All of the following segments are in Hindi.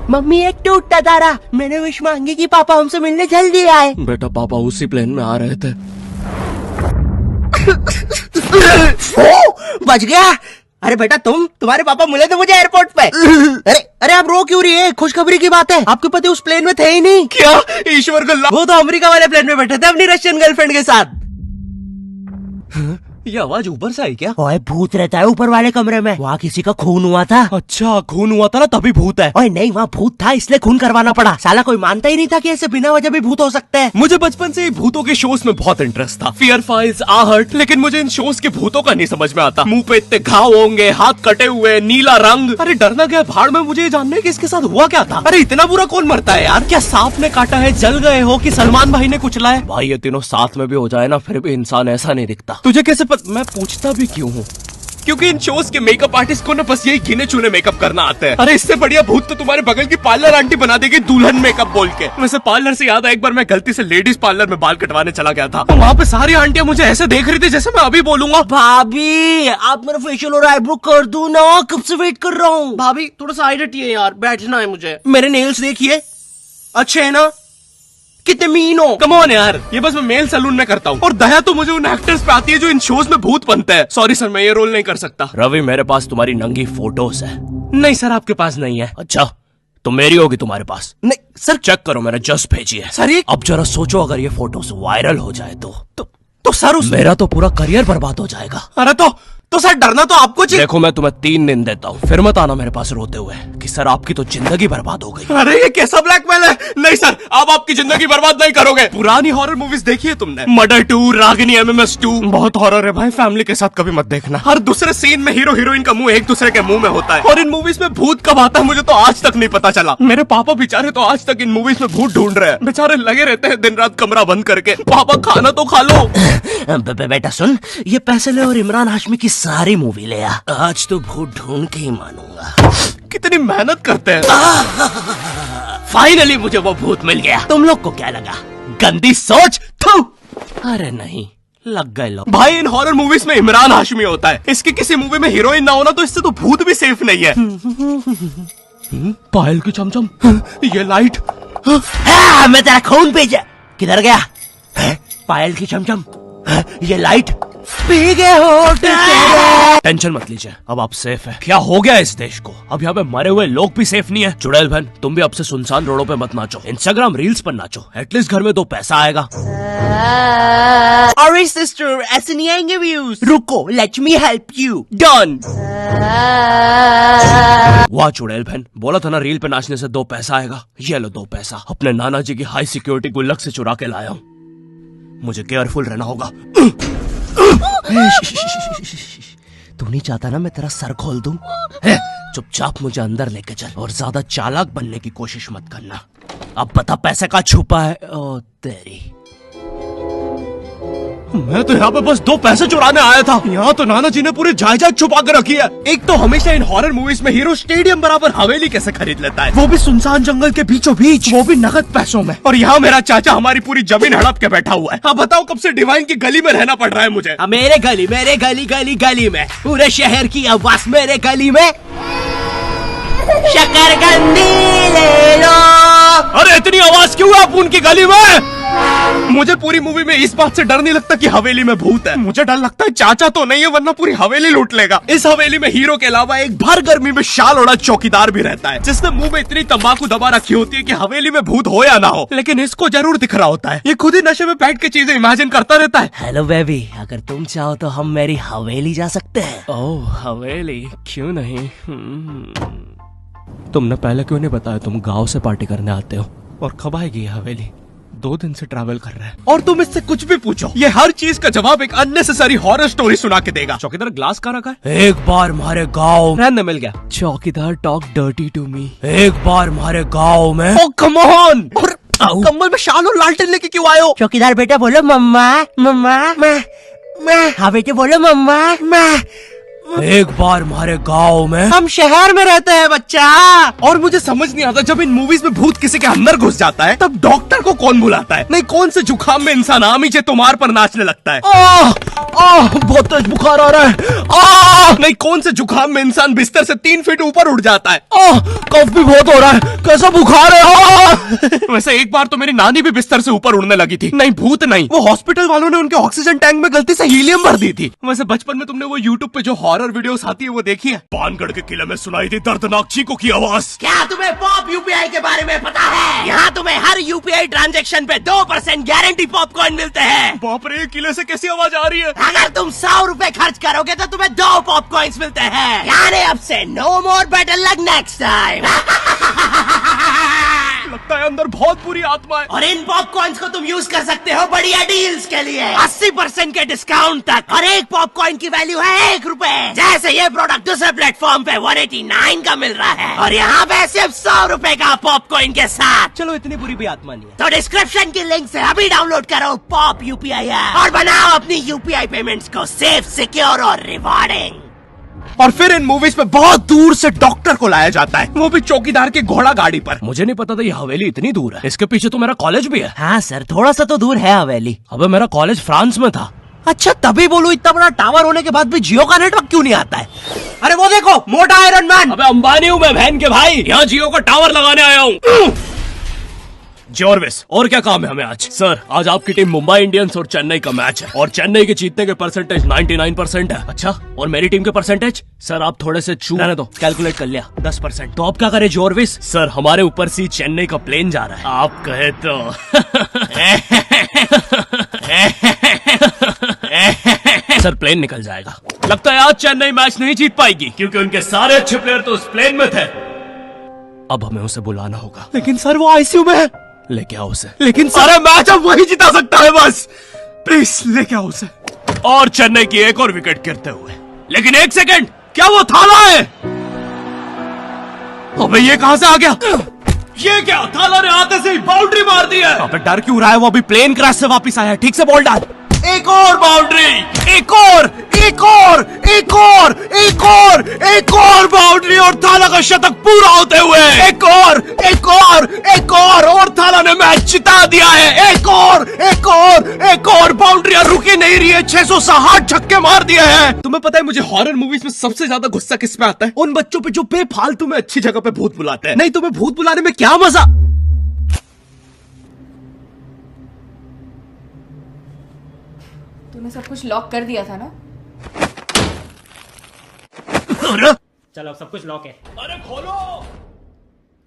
मम्मी एक टूटता तारा, मैंने विश मांगी कि पापा हमसे मिलने जल्दी आए। बेटा पापा उसी प्लेन में आ रहे थे। बच गया। अरे बेटा तुम्हारे पापा मिले थे मुझे एयरपोर्ट पे। अरे आप रो क्यों रही है? खुशखबरी की बात है, आपके पति उस प्लेन में थे ही नहीं। क्या? ईश्वर को वो तो अमेरिका वाले प्लेन में बैठे थे अपनी रशियन गर्लफ्रेंड के साथ। ये आवाज ऊपर से आई क्या? ओए भूत रहता है ऊपर वाले कमरे में, वहाँ किसी का खून हुआ था। अच्छा खून हुआ था ना तभी भूत है। ओए नहीं, वहाँ भूत था इसलिए खून करवाना पड़ा। साला कोई मानता ही नहीं था कि ऐसे बिना वजह भी भूत हो सकते हैं। मुझे बचपन से ही भूतों के शोज में बहुत इंटरेस्ट था, फियर फाइल्स, आहट, लेकिन मुझे इन शोज के भूतों का नहीं समझ में आता। मुंह पे इतने घाव होंगे, हाथ कटे हुए, नीला रंग। अरे डरना क्या भाड़ में, मुझे ये जानना है कि इसके साथ हुआ क्या था। अरे इतना बुरा कौन मरता है यार? क्या सांप ने काटा है, जल गए हो कि सलमान भाई ने कुचला है? भाई ये तीनों साथ में भी हो जाए ना फिर भी इंसान ऐसा नहीं दिखता। तुझे कैसे मैं पूछता भी क्यों हूँ? क्योंकि इन शोज के मेकअप आर्टिस्ट को ना बस यही गिने चुने मेकअप करना आता है। अरे इससे बढ़िया भूत तो तुम्हारे बगल की पार्लर आंटी बना देगी दुल्हन मेकअप बोल के। वैसे पार्लर से याद है, एक बार मैं गलती से लेडीज पार्लर में बाल कटवाने चला गया था, तो वहाँ पे सारी आंटियां मुझे ऐसे देख रही थी जैसे मैं अभी बोलूंगा भाभी आप मेरा फेशियल और आईब्रो कर दो ना, कब से वेट कर रहा हूँ। भाभी थोड़ा सा साइड हटिए यार, बैठना है मुझे। मेरे नेल्स देखिए, अच्छे है ना? कितने मीन हो। कम ऑन यार, ये बस मैं मेल सैलून में करता हूँ। और दया तो मुझे उन एक्टर्स पे आती है जो इन शोज में भूत बनते हैं। सॉरी सर, मैं ये रोल नहीं कर सकता। रवि मेरे पास तुम्हारी नंगी फोटोज है। नहीं सर आपके पास नहीं है। अच्छा तो मेरी होगी तुम्हारे पास? नहीं सर। चेक करो, मैंने जस्ट भेजी है। सर अब जरा सोचो अगर ये फोटोज वायरल हो जाए तो सर मेरा तो पूरा करियर बर्बाद हो जाएगा। अरे तो सर डरना तो आपको चाहिए। देखो मैं तुम्हें 3 दिन देता हूँ, फिर मत आना मेरे पास रोते हुए कि सर आपकी तो जिंदगी बर्बाद हो गई। अरे ये कैसा ब्लैकमेल है? नहीं सर, आप आपकी जिंदगी बर्बाद नहीं करोगे। पुरानी हॉरर मूवीज देखी है तुमने? मर्डर 2, रागिनी, MMS 2, बहुत हॉरर है भाई, फैमिली के साथ कभी मत देखना। हर दूसरे सीन में हीरो हीरोइन का मुंह एक दूसरे के मुंह में होता है। और इन मूवीज में भूत कब आता है मुझे तो आज तक नहीं पता चला। मेरे पापा बेचारे तो आज तक इन मूवीज में भूत ढूंढ रहे हैं। बेचारे लगे रहते हैं दिन रात कमरा बंद करके। पापा खाना तो खा लो। बेटा सुन, ये पैसे ले और इमरान हाशमी की सारी मूवी ले आ। आज तो भूत ढूंढ के ही मानूंगा। कितनी मेहनत करते हैं। फाइनली मुझे वो भूत मिल गया। तुम लोग को क्या लगा? गंदी सोच। थू। अरे नहीं, लग गए लोग। भाई इन हॉरर मूवीज में इमरान हाशमी होता है, इसकी किसी मूवी में हीरोइन ना होना तो इससे तो भूत भी सेफ नहीं है। पायल की चमचम, ये लाइट। मैं तेरा खून भेजा। किधर गया? पायल की चमचम, ये लाइट पी गए हो। टेंशन मत लीजिए, अब आप सेफ है। क्या हो गया इस देश को? अब यहाँ पे मरे हुए लोग भी सेफ नहीं है। चुड़ैल बहन तुम भी अब से सुनसान रोडों पे मत नाचो, इंस्टाग्राम रील्स पर नाचो, एटलीस्ट घर में 2 पैसा आएगा। अरे सिस्टर ऐसे नहीं आएंगे व्यूज। रुको, let me help you. Done. वाह चुड़ैल बहन, बोला था ना रील पे नाचने से 2 पैसा आएगा। ये लो 2 पैसा, अपने नाना जी की हाई सिक्योरिटी गुल्लक से चुरा के लाया हूँ। मुझे केयरफुल रहना होगा। तू नहीं चाहता ना मैं तेरा सर खोल दूं? चुपचाप मुझे अंदर लेके चल और ज्यादा चालाक बनने की कोशिश मत करना। अब बता पैसे का छुपा है। ओ तेरी, मैं तो यहाँ पे बस 2 पैसे चुराने आया था। यहाँ तो नाना जी ने पूरी जायदाद छुपा कर रखी है। एक तो हमेशा इन हॉरर मूवीज में हीरो स्टेडियम बराबर हवेली कैसे खरीद लेता है, वो भी सुनसान जंगल के बीचों बीच, वो भी नगद पैसों में। और यहाँ मेरा चाचा हमारी पूरी जमीन हड़प के बैठा हुआ है। अब बताओ कब से डिवाइन की गली में रहना पड़ रहा है मुझे। मेरे गली में पूरे शहर की आवाज मेरे गली में। शकरकंदी ले लो। अरे इतनी आवाज क्यों है आप उनकी गली में? मुझे पूरी मूवी में इस बात से डर नहीं लगता कि हवेली में भूत है, मुझे डर लगता है चाचा तो नहीं है वरना पूरी हवेली लूट लेगा। इस हवेली में हीरो के अलावा एक भर गर्मी में शाल ओढ़ा चौकीदार भी रहता है, जिसने मुंह में इतनी तंबाकू दबा रखी होती है कि हवेली में भूत हो या ना हो, लेकिन इसको जरूर दिख रहा होता है। ये खुद ही नशे में बैठ के चीजें इमेजिन करता रहता है। हेलो बेबी, अगर तुम चाहो तो हम मेरी हवेली जा सकते हैं। ओह हवेली, क्यों नहीं? तुमने पहले क्यों नहीं बताया तुम गाँव से पार्टी करने आते हो? और कब आएगी ये हवेली? 2 दिन से ट्रैवल कर रहा है और तुम इससे कुछ भी पूछो, ये हर चीज का जवाब एक अननेसेसरी हॉरर स्टोरी सुना के देगा। चौकीदार ग्लास कहाँ रखा है? एक बार हमारे गाँव रहने मिल गया। चौकीदार टॉक डर्टी टू मी। एक बार हमारे गाँव में। ओह कम ऑन। और कंबल में शाल और लालटेन लेके क्यों आए हो? चौकीदार बेटा बोलो मम्मा मम्मा। मैं। हाँ बेटे बोलो मम्मा। एक बार हमारे गांव में हम शहर में रहते हैं बच्चा। और मुझे समझ नहीं आता, जब इन मूवीज में भूत किसी के अंदर घुस जाता है तब डॉक्टर को कौन बुलाता है? नहीं, कौन से जुकाम में इंसान आमीचे तुम्हार पर नाचने लगता है? बहुत तेज बुखार आ रहा है। नहीं, कौन से जुकाम में इंसान बिस्तर से 3 फीट ऊपर उठ जाता है? कफ भी बहुत हो रहा है, कैसा बुखार है? वैसे एक बार तो मेरी नानी भी बिस्तर से ऊपर उड़ने लगी थी। नहीं, भूत नहीं, वो हॉस्पिटल वालों ने उनके ऑक्सीजन टैंक में गलती से हीलियम भर दी थी। वैसे बचपन में तुमने वो यूट्यूब पे जो हॉरर वीडियोस आती है वो देखी है? पानगढ़ के किले में सुनाई थी दर्दनाक चीखों की आवाज। क्या तुम्हें पॉप यूपीआई के बारे में पता है? यहाँ तुम्हें हर यूपीआई ट्रांजैक्शन पे 2% गारंटी पॉपकॉर्न मिलते हैं। बाप रे, किले से कैसी आवाज आ रही है? अगर तुम 100 रुपए खर्च करोगे तो तुम्हें 2 पॉपकॉर्न्स मिलते हैं। यानी अब से no more better luck next time. लगता है अंदर बहुत बुरी आत्मा है। और इन पॉपकॉर्न्स को तुम यूज कर सकते हो बढ़िया डील्स के लिए, 80% के डिस्काउंट तक। और एक पॉपकॉर्न की वैल्यू है 1 रुपए। जैसे ये प्रोडक्ट दूसरे प्लेटफॉर्म पे 189 का मिल रहा है और यहाँ पे सिर्फ 100 रुपए का पॉपकॉर्न के साथ। चलो, इतनी बुरी भी आत्मा नहीं है। तो डिस्क्रिप्शन की लिंक से अभी डाउनलोड करो पॉप यूपीआई ऐप और बनाओ अपनी यूपीआई पेमेंट्स को सेफ, सिक्योर और रिवॉर्डिंग। और फिर इन मूवीज में बहुत दूर से डॉक्टर को लाया जाता है, वो भी चौकीदार की घोड़ा गाड़ी पर। मुझे नहीं पता था ये हवेली इतनी दूर है। इसके पीछे तो मेरा कॉलेज भी है। हाँ सर, थोड़ा सा तो दूर है हवेली। अबे, मेरा कॉलेज फ्रांस में था। अच्छा, तभी बोलूं इतना बड़ा टावर होने के बाद भी जियो का नेटवर्क क्यों नहीं आता है? अरे वो देखो, मोटा आयरन मैन। अबे अंबानी हूँ मैं बहन के भाई, यहाँ जियो का टावर लगाने आया हूँ। जॉर्विस, और क्या काम है हमें आज? सर, आज आपकी टीम मुंबई इंडियंस और चेन्नई का मैच है और चेन्नई के जीतने के परसेंटेज 99% है। अच्छा, और मेरी टीम के परसेंटेज? सर, आप थोड़े से रहने दो, कैलकुलेट कर लिया, 10%। तो आप क्या करें जॉर्विस? सर, हमारे ऊपर से चेन्नई का प्लेन जा रहा है। आप कहे तो सर, प्लेन निकल जाएगा। लगता है आज चेन्नई मैच नहीं जीत पाएगी क्योंकि उनके सारे अच्छे प्लेयर तो उस प्लेन में थे। अब हमें उसे बुलाना होगा। लेकिन सर, वो आईसीयू में है। लेके आओ उसे। लेकिन सारा मैच अब वही जिता सकता है, बस प्लीज लेके आओ उसे। और चेन्नई की एक और विकेट गिरते हुए। लेकिन 1 सेकंड, क्या वो थाला है? अबे, ये कहां से आ गया? ये क्या? थाला ने आते से ही बाउंड्री मार दी है। अबे, डर क्यों रहा है? वो अभी प्लेन क्रैश से वापस आया है। ठीक से बॉल डाल। एक और बाउंड्री, एक और, एक और, एक और, एक और, एक और बाउंड्री और थाला का शतक पूरा होते हुए एक और, एक और, एक और थाला ने मैच जिता दिया है। एक और, एक और, एक और बाउंड्री रुकी नहीं रही है। 660 छक्के मार दिए हैं। तुम्हें पता है मुझे हॉरर मूवीज में सबसे ज्यादा गुस्सा किस पे आता है? उन बच्चों पे जो बेफालतू में अच्छी जगह पे भूत बुलाते हैं। नहीं, तुम्हें भूत बुलाने में क्या मजा? तूने सब कुछ लॉक कर दिया था ना? चलो, अब सब कुछ लॉक है। अरे खोलो।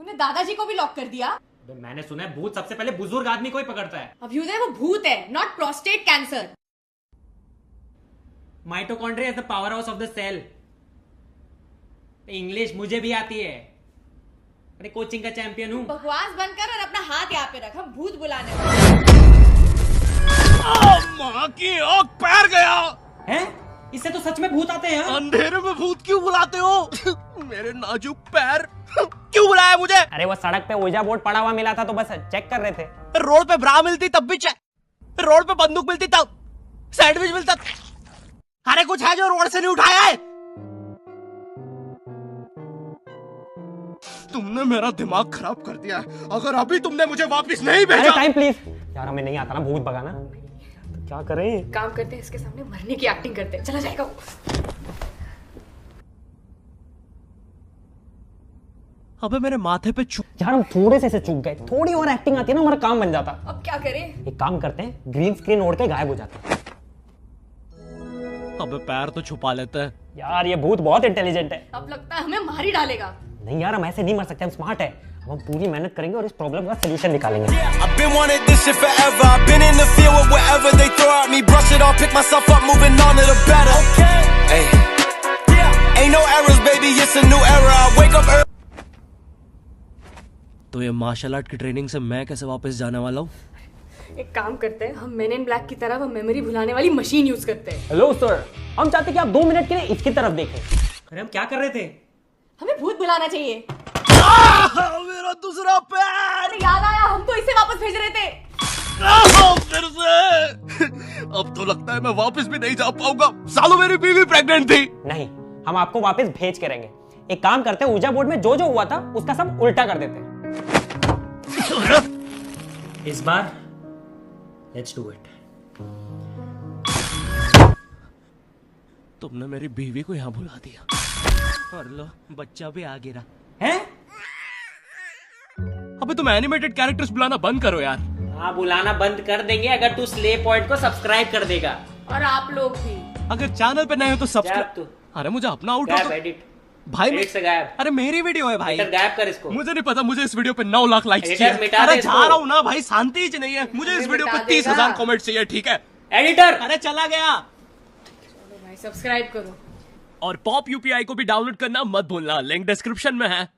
तूने दादाजी को भी लॉक कर दिया? मैंने सुना है भूत सबसे पहले बुजुर्ग आदमी को ही पकड़ता है। अभ्युदय, वो भूत है, not prostate cancer. Mitochondria is the power house of the cell. English मुझे भी आती है, अरे कोचिंग का चैंपियन हूँ। बकवास बंद कर और अपना हाथ यहाँ पे रख, हम भूत बुलाने वाले। माँ की आँख पैर गया हैं? इससे तो सच में भूत आते हैं। अंधेरे में भूत क्यों बुलाते हो? मेरे नाजुक पैर क्यों बुलाया मुझे? अरे वो सड़क पे ओजा बोर्ड पड़ा हुआ मिला था तो बस चेक कर रहे थे। रोड पे ब्रा मिलती तब भी चेक, रोड पे बंदूक मिलती तब, सैंडविच मिलता। अरे कुछ है जो रोड से नहीं उठाया है? तुमने मेरा दिमाग खराब कर दिया है। अगर अभी तुमने मुझे वापस नहीं भेजा। टाइम प्लीज यार, हमें नहीं आता ना भूत भगाना, तो क्या करें? काम करते हैं, इसके सामने मरने की एक्टिंग करते हैं। चला जाएगा वो। अबे, मेरे माथे पे यार हम थोड़े से चूक गए, थोड़ी और एक्टिंग आती है ना हमारा काम बन जाता। अब क्या करें? एक काम करते हैं, ग्रीन स्क्रीन ओढ़ के गायब हो जाते हैं। अबे, पैर तो छुपा लेते हैं। यार ये भूत बहुत इंटेलिजेंट है। अब लगता है हमें मार ही डालेगा। नहीं यार, हम ऐसे नहीं मर सकते, हम स्मार्ट है। अब हम पूरी मेहनत करेंगे और इस प्रॉब्लम का सलूशन निकालेंगे। I've been wanting this shit forever. I've been in the field with whatever they throw at me. Brush it off, pick myself up, moving on to the better. Hey, ain't no errors, baby. It's a new era. I wake up early. तो ये मार्शल आर्ट की ट्रेनिंग से मैं कैसे वापस जाने वाला हूँ? एक काम करते हैं, हम मेन इन ब्लैक की तरह वो मेमोरी भुलाने वाली मशीन यूज करते हैं। हेलो सर, हम चाहते कि आप 2 मिनट के लिए इसकी तरफ देखें। अरे हम क्या कर रहे थे? हमें भूत बुलाना चाहिए। मेरा दूसरा पैर। अरे याद आया, हम तो इसे वापस भेज रहे थे। फिर से। अब तो लगता है मैं वापस भी नहीं जा पाऊंगा। सालों मेरी बीवी प्रेग्नेंट थी। नहीं, हम आपको वापस भेज के रहेंगे। एक काम करते हैं, ऊर्जा बोर्ड में जो जो हुआ था उसका सब उल्टा कर देते हैं। इस बार लेट्स डू इट। तुमने मेरी बीवी को यहाँ बुला दिया और लो बच्चा भी आ गिरा हैं? अबे तुम एनिमेटेड कैरेक्टर्स बुलाना बंद करो यार। हाँ, बुलाना बंद कर देंगे अगर तू स्ले पॉइंट को सब्सक्राइब कर देगा। और आप लोग भी। अगर चैनल पे नए हो तो गायब सब्सक्राइब। तू। अरे मुझे अपना आउट गायब एडिट। भाई एडिट से गायब। अरे मेरी वीडियो है भाई। एडिटर गायब कर इसको। मुझे नहीं पता, मुझे इस वीडियो पे 9 लाख लाइक्स एडिटर चाहिए। मिटा अरे दे जा इसको। रहा हूँ ना भाई, शांति ही नहीं है। मुझे इस वीडियो पे मिटा 30,000 देगा। कमेंट चाहिए, ठीक है? एडिटर। अरे चला गया। भाई सब्सक्राइब करो। और पॉप यूपीआई को भी डाउनलोड करना मत भूलना, लिंक डिस्क्रिप्शन में है।